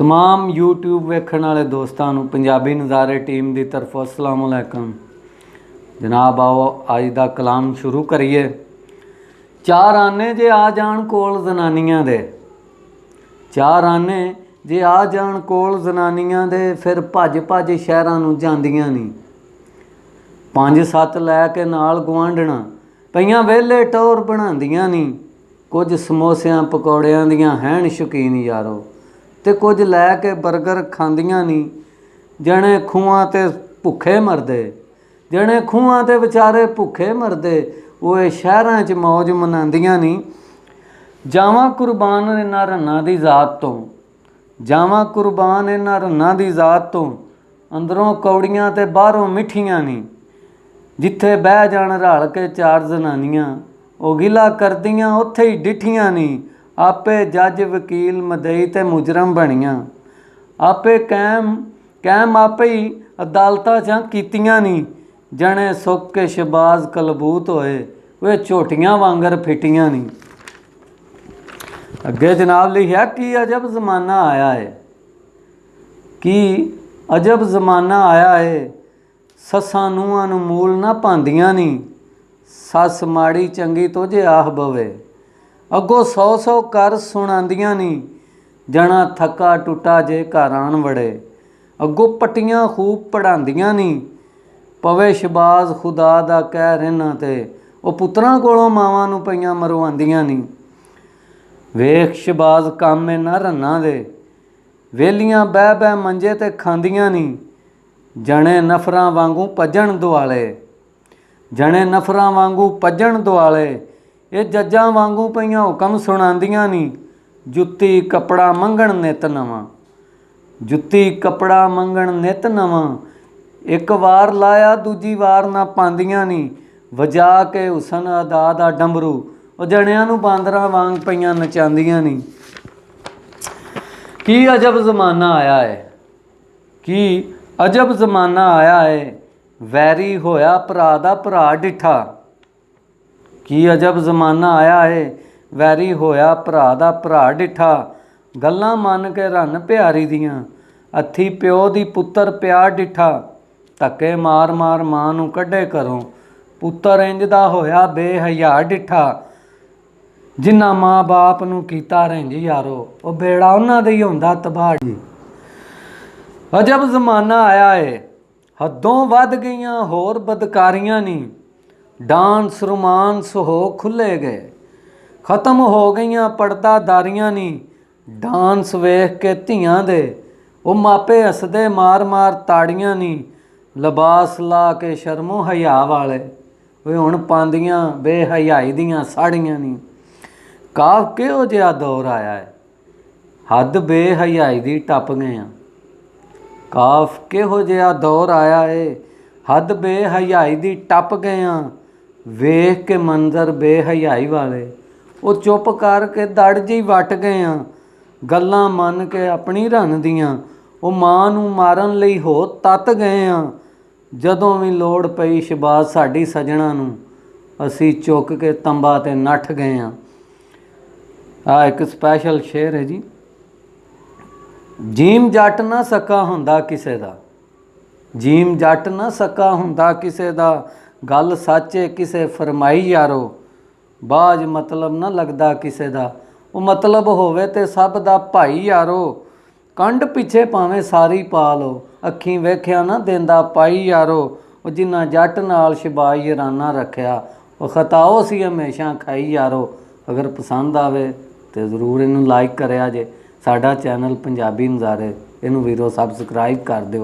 तमाम यूट्यूब वेखण वाले दोस्तों नूं पंजाबी नज़ारे टीम की तरफों अस्सलाम वालेकुम जनाब। आओ अज का कलाम शुरू करिए। चार आने जे आ जाण कोल जनानियां दे, चार आने जे आ जाण कोल जनानियां दे, फिर भज भज शहरां नूं जांदियां नी। 5-7 लैके नाल गुआंढणा पईयां वेले टौर बनांदियां नी। कुछ समोसियां पकौड़ियां दियां हैन शौकीन यारो, ते कुछ लैके बरगर खांदियां नी। जने खूहां ते भुखे मरदे, जने खूहां ते विचारे भुखे मरदे, वो शहरां च मौज मनांदियां नी। जावां कुर्बान इन्हां रन्नां दी जात तो, जावां कुर्बान इन्हां रन्नां दी जात तो। अंदरों कौड़ियां ते बाहरों मिठियां नी। जिथे बह जाण रल के चार जनानियां, ओ गिला करदियां उत्थे ही डिठियां नी। आपे जज वकील मदई ते मुजरम बनियां, आपे कैम आपे ही अदालतां च कीतियां नी। जने सुख के शबाज कलबूत होए, वे झोटियां वांगर फिटियां नी। अगे जनाब लिखिया कि अजब जमाना आया है, कि अजब जमाना आया है। सस्सां नूहां नूं मूल ना पांदियां नी। सस माड़ी चंगी तो जे आह बवे, अगों 100 कर सुणांदियां नी। जना थका टुटा जे घर आन वड़े, अगों पट्टियां खूब पढ़ांदियां नी। पवे शबाज खुदा दा कहर इन्हां ते, ओ पुत्रां कोलों मावां नूं पईयां मरवांदियां नी। वेख शबाज काम इन्हां रन्नां दे, वेलियां बह बह मंजे ते खांदियां नी। जने नफरां वांगू भजण दुआले, जने नफरां वांगू भजण दुआले। ये जज्जां वांगू पईयां हुकम सुणांदियां नी। जुत्ती कपड़ा मंगण नित नवां, जुत्ती कपड़ा मंगण नित नवां। एक वार लाया दूजी वार ना पांदियां नी। वजा के हुसन अदा दा डंबरू, ओ जणियां नूं बांदरां वांग पईयां नचांदियां नी। की अजब जमाना आया है, कि अजब जमाना आया है। वैरी होया भरा दा भरा डिठा, की अजब जमाना आया है। वैरी होया भरा दा भरा डिठा। गल्लां मन के रन प्यारी दियां, हत्थी प्यो दी पुत्तर प्यार डिठा। धक्के मार मार मां नूं कड्ढे घरों, पुत्तर इंज दा होया बेहया डिठा। जिन्ना माँ बाप नूं कीता रिंज यारो, ओ बेड़ा उन्हां दा ही हुंदा तबाह जी। अजब जमाना आया है, हदों वध गईयां होर बदकारियां नी। डांस रोमांस हो खुले गए, खत्म हो गईयां पर्दादारियां नी। डांस वेख के धियां दे, ओ मापे हसदे मार मार ताड़ियां नी। लिबास ला के शर्मो हया वाले, वे हुण पांदियां बेहयाई दियां साड़ियां नी। काफ किहो जिहा दौर आया है, हद बेहयाई दी टप गए आ। काफ किहो जिहा दौर आया है, हद बेहयाई दी टप गए आ। वेख के मंजर बेहयाई वाले, वो चुप करके दड़ जी वट गए आ। गल्लां मन के अपनी रन दियां, वो मां नूं मारन लई हो तत गए आ। जदों भी लोड़ पई शबाज साडी सजना नूं, असी चुक के तंबा ते नठ गए आ। आ एक स्पैशल शेर है जी। जीम जट ना सका हुंदा किसे दा, जीम जट ना सका हुंदा किसे दा। गल सच है किसे फरमाई यारो, बाज मतलब ना लगदा किसे दा। वो मतलब होवे ते सब दा भाई यारो। कंड पिछे भावें सारी पा लो, अखीं वेख्या ना देंदा पाई यारो। वो जिन्ना जट नाल शबाज याराना रखिया, वो खताओ सी हमेशा खाई यारो। अगर पसंद आवे तो जरूर इनू लाइक करिया जे। साडा चैनल पंजाबी नज़ारे, इनू वीरो सबसक्राइब कर दिओ।